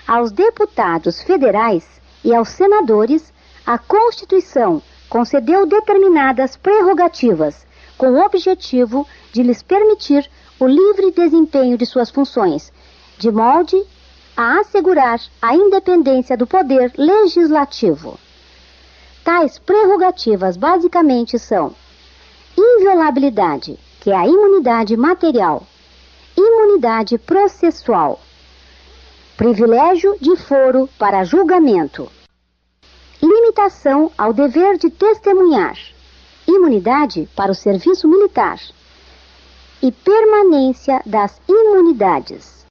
Aos deputados federais e aos senadores, a Constituição concedeu determinadas prerrogativas com o objetivo de lhes permitir o livre desempenho de suas funções, de modo a assegurar a independência do poder legislativo. Tais prerrogativas basicamente são inviolabilidade, que é a imunidade material, imunidade processual, privilégio de foro para julgamento, limitação ao dever de testemunhar, imunidade para o serviço militar e permanência das imunidades.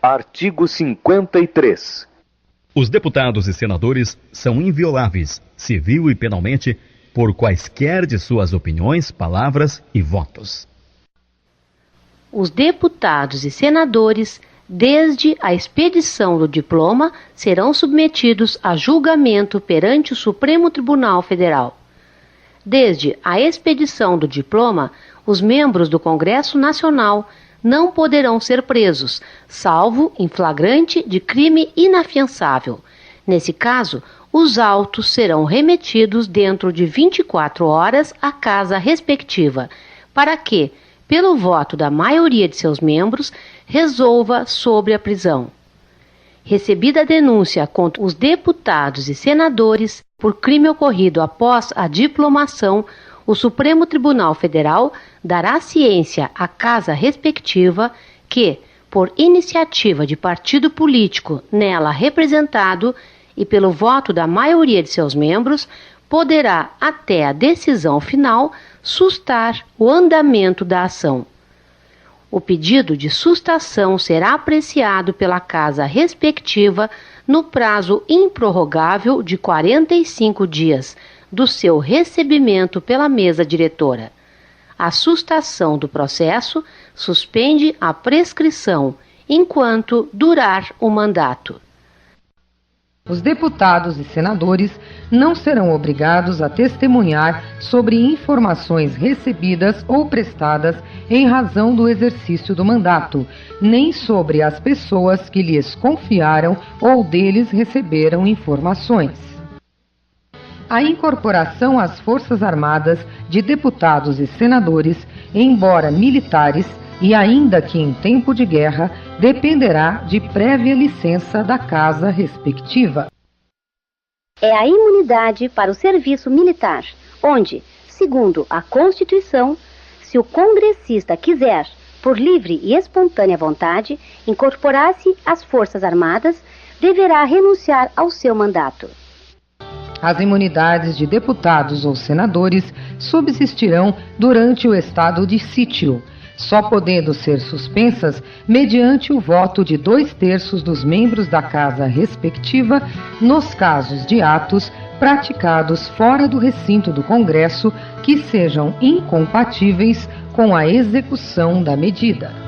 Artigo 53. Os deputados e senadores são invioláveis, civil e penalmente, por quaisquer de suas opiniões, palavras e votos. Os deputados e senadores, desde a expedição do diploma, serão submetidos a julgamento perante o Supremo Tribunal Federal. Desde a expedição do diploma, os membros do Congresso Nacional não poderão ser presos, salvo em flagrante de crime inafiançável. Nesse caso, os autos serão remetidos dentro de 24 horas à casa respectiva, para que, pelo voto da maioria de seus membros, resolva sobre a prisão. Recebida a denúncia contra os deputados e senadores por crime ocorrido após a diplomação, o Supremo Tribunal Federal dará ciência à casa respectiva que, por iniciativa de partido político nela representado e pelo voto da maioria de seus membros, poderá, até a decisão final, sustar o andamento da ação. O pedido de sustação será apreciado pela casa respectiva no prazo improrrogável de 45 dias do seu recebimento pela mesa diretora. A sustação do processo suspende a prescrição enquanto durar o mandato. Os deputados e senadores não serão obrigados a testemunhar sobre informações recebidas ou prestadas em razão do exercício do mandato, nem sobre as pessoas que lhes confiaram ou deles receberam informações. A incorporação às Forças Armadas de deputados e senadores, embora militares, e ainda que em tempo de guerra, dependerá de prévia licença da casa respectiva. É a imunidade para o serviço militar, onde, segundo a Constituição, se o congressista quiser, por livre e espontânea vontade, incorporar-se às Forças Armadas, deverá renunciar ao seu mandato. As imunidades de deputados ou senadores subsistirão durante o estado de sítio, só podendo ser suspensas mediante o voto de 2/3 dos membros da casa respectiva nos casos de atos praticados fora do recinto do Congresso que sejam incompatíveis com a execução da medida.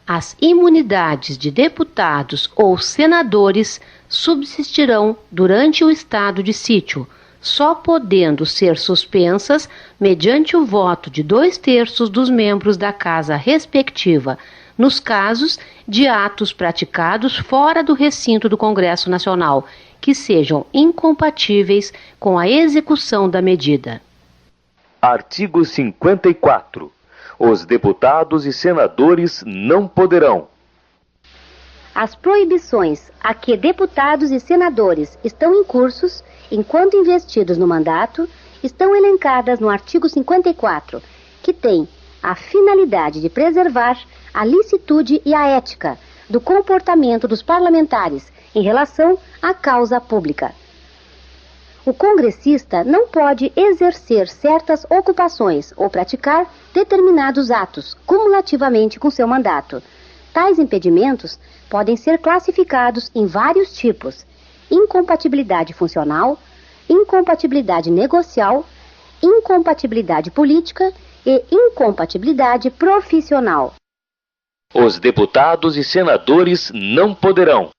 As imunidades de deputados ou senadores subsistirão durante o estado de sítio, só podendo ser suspensas mediante o voto de 2/3 dos membros da casa respectiva, nos casos de atos praticados fora do recinto do Congresso Nacional, que sejam incompatíveis com a execução da medida. Artigo 54. Os deputados e senadores não poderão: As proibições a que deputados e senadores estão incursos enquanto investidos no mandato estão elencadas no artigo 54, que tem a finalidade de preservar a licitude e a ética do comportamento dos parlamentares em relação à causa pública. O congressista não pode exercer certas ocupações ou praticar determinados atos cumulativamente com seu mandato. Tais impedimentos podem ser classificados em vários tipos: incompatibilidade funcional, incompatibilidade negocial, incompatibilidade política e incompatibilidade profissional. Os deputados e senadores não poderão: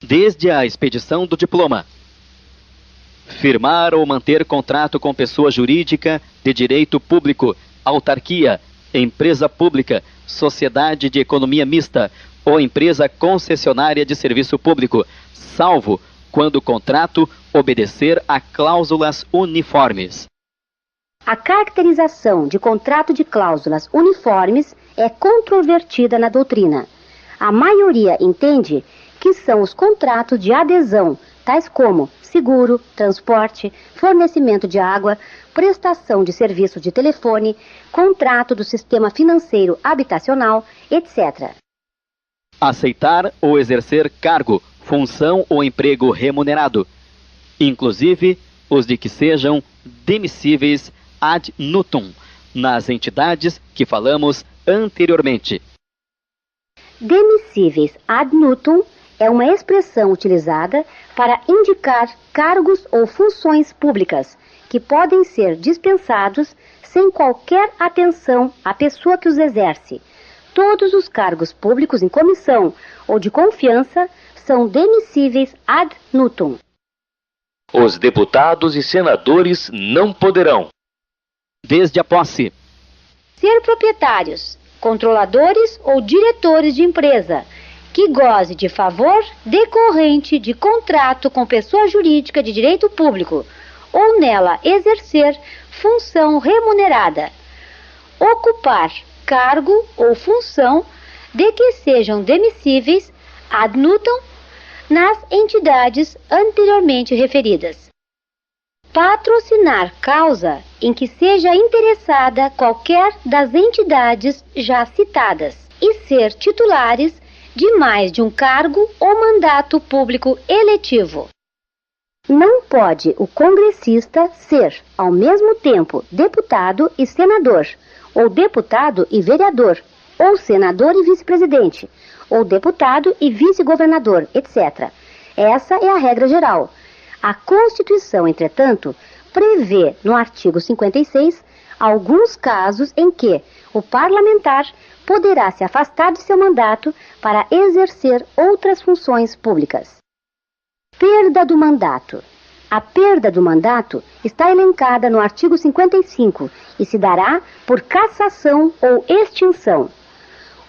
desde a expedição do diploma, firmar ou manter contrato com pessoa jurídica de direito público, autarquia, empresa pública, sociedade de economia mista ou empresa concessionária de serviço público, salvo quando o contrato obedecer a cláusulas uniformes. A caracterização de contrato de cláusulas uniformes é controvertida na doutrina. A maioria entende que são os contratos de adesão, tais como seguro, transporte, fornecimento de água, prestação de serviço de telefone, contrato do sistema financeiro habitacional, etc. Aceitar ou exercer cargo, função ou emprego remunerado, inclusive os de que sejam demissíveis ad nutum, nas entidades que falamos anteriormente. Demissíveis ad nutum é uma expressão utilizada para indicar cargos ou funções públicas que podem ser dispensados sem qualquer atenção à pessoa que os exerce. Todos os cargos públicos em comissão ou de confiança são demissíveis ad nutum. Os deputados e senadores não poderão, desde a posse, ser proprietários, controladores ou diretores de empresa que goze de favor decorrente de contrato com pessoa jurídica de direito público ou nela exercer função remunerada, ocupar cargo ou função de que sejam demissíveis ad nutum nas entidades anteriormente referidas. Patrocinar causa em que seja interessada qualquer das entidades já citadas e ser titulares de mais de um cargo ou mandato público eletivo. Não pode o congressista ser, ao mesmo tempo, deputado e senador, ou deputado e vereador, ou senador e vice-presidente, ou deputado e vice-governador, etc. Essa é a regra geral. A Constituição, entretanto, prevê no artigo 56 alguns casos em que o parlamentar poderá se afastar de seu mandato para exercer outras funções públicas. Perda do mandato. A perda do mandato está elencada no artigo 55 e se dará por cassação ou extinção.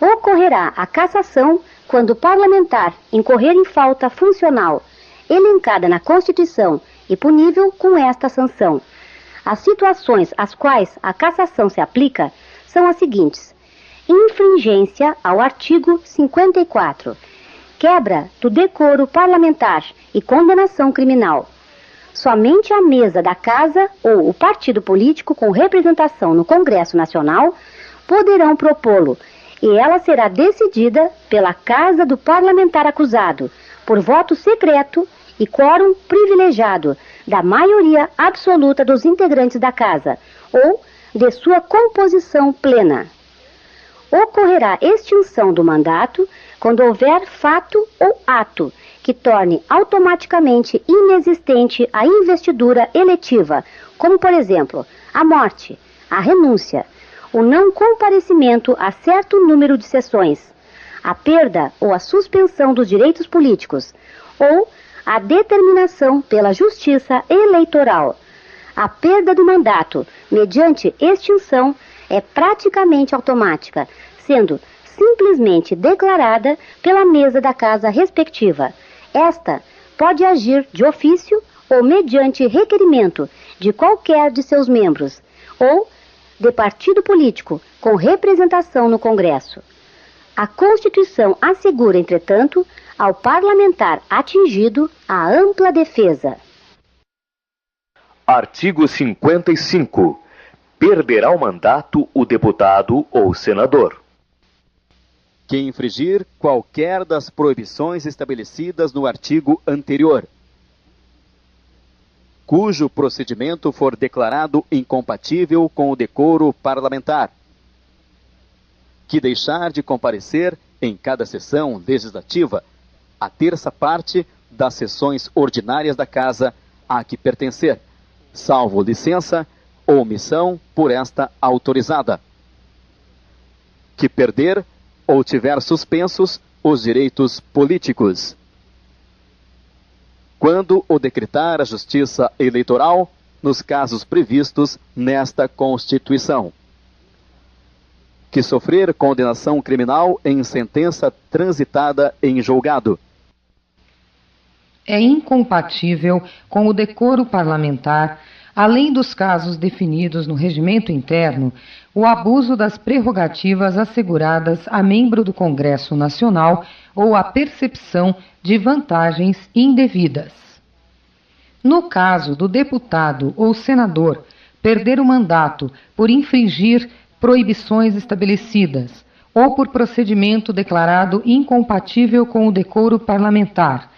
Ocorrerá a cassação quando o parlamentar incorrer em falta funcional, elencada na Constituição e punível com esta sanção. As situações às quais a cassação se aplica são as seguintes: infringência ao artigo 54, quebra do decoro parlamentar e condenação criminal. Somente a mesa da Casa ou o partido político com representação no Congresso Nacional poderão propô-lo, e ela será decidida pela Casa do parlamentar acusado, por voto secreto e quórum privilegiado da maioria absoluta dos integrantes da Casa, ou de sua composição plena. Ocorrerá extinção do mandato quando houver fato ou ato que torne automaticamente inexistente a investidura eletiva, como, por exemplo, a morte, a renúncia, o não comparecimento a certo número de sessões, a perda ou a suspensão dos direitos políticos, ou a determinação pela Justiça Eleitoral. A perda do mandato, mediante extinção, é praticamente automática, sendo simplesmente declarada pela mesa da Casa respectiva. Esta pode agir de ofício ou mediante requerimento de qualquer de seus membros, ou de partido político com representação no Congresso. A Constituição assegura, entretanto, ao parlamentar atingido a ampla defesa. Artigo 55. Perderá o mandato o deputado ou senador que infringir qualquer das proibições estabelecidas no artigo anterior, cujo procedimento for declarado incompatível com o decoro parlamentar, que deixar de comparecer em cada sessão legislativa a terça parte das sessões ordinárias da Casa a que pertencer, salvo licença ou omissão por esta autorizada, que perder ou tiver suspensos os direitos políticos, quando o decretar a Justiça Eleitoral nos casos previstos nesta Constituição. que sofrer condenação criminal em sentença transitada em julgado. É incompatível com o decoro parlamentar, além dos casos definidos no regimento interno, o abuso das prerrogativas asseguradas a membro do Congresso Nacional ou a percepção de vantagens indevidas. No caso do deputado ou senador perder o mandato por infringir proibições estabelecidas ou por procedimento declarado incompatível com o decoro parlamentar,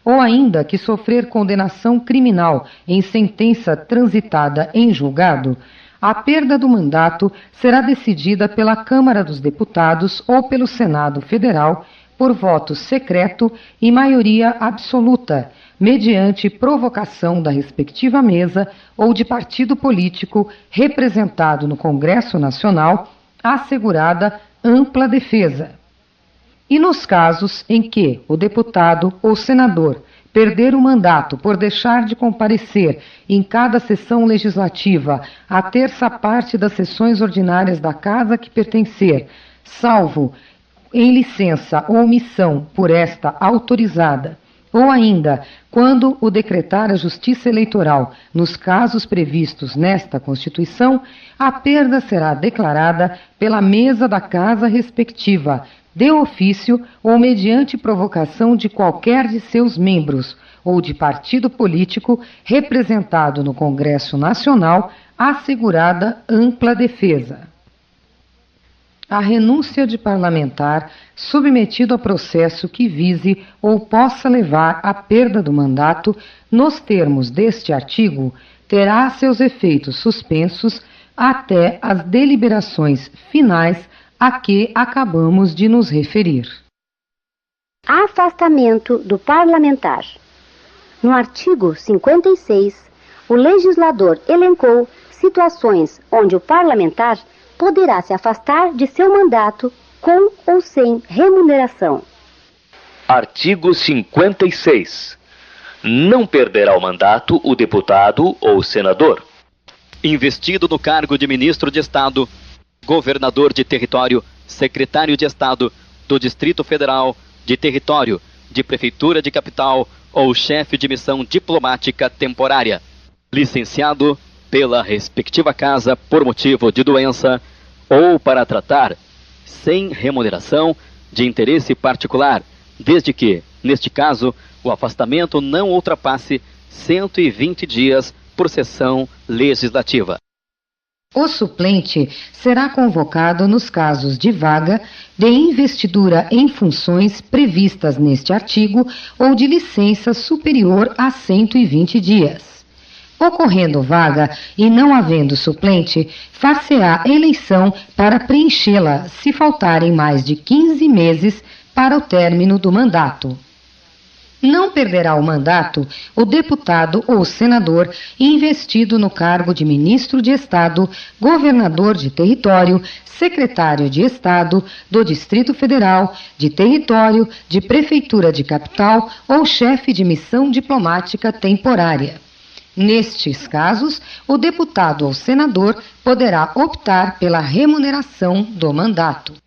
ou ainda que sofrer condenação criminal em sentença transitada em julgado, a perda do mandato será decidida pela Câmara dos Deputados ou pelo Senado Federal por voto secreto e maioria absoluta, mediante provocação da respectiva mesa ou de partido político representado no Congresso Nacional, assegurada ampla defesa. E nos casos em que o deputado ou senador perder o mandato por deixar de comparecer em cada sessão legislativa a terça parte das sessões ordinárias da casa que pertencer, salvo em licença ou omissão por esta autorizada, ou ainda quando o decretar a Justiça Eleitoral nos casos previstos nesta Constituição, a perda será declarada pela mesa da casa respectiva, de ofício ou mediante provocação de qualquer de seus membros ou de partido político representado no Congresso Nacional, assegurada ampla defesa. A renúncia de parlamentar submetido a processo que vise ou possa levar à perda do mandato, nos termos deste artigo, terá seus efeitos suspensos até as deliberações finais a que acabamos de nos referir. Afastamento do parlamentar. No artigo 56, o legislador elencou situações onde o parlamentar poderá se afastar de seu mandato com ou sem remuneração. Artigo 56. Não perderá o mandato o deputado ou senador investido no cargo de ministro de Estado, governador de território, secretário de Estado do Distrito Federal, de território, de prefeitura de capital ou chefe de missão diplomática temporária, licenciado pela respectiva casa por motivo de doença ou para tratar, sem remuneração, de interesse particular, desde que, neste caso, o afastamento não ultrapasse 120 dias por sessão legislativa. O suplente será convocado nos casos de vaga, de investidura em funções previstas neste artigo ou de licença superior a 120 dias. Ocorrendo vaga e não havendo suplente, far-se-á eleição para preenchê-la se faltarem mais de 15 meses para o término do mandato. Não perderá o mandato o deputado ou senador investido no cargo de ministro de Estado, governador de território, secretário de Estado do Distrito Federal, de território, de prefeitura de capital ou chefe de missão diplomática temporária. Nestes casos, o deputado ou senador poderá optar pela remuneração do mandato.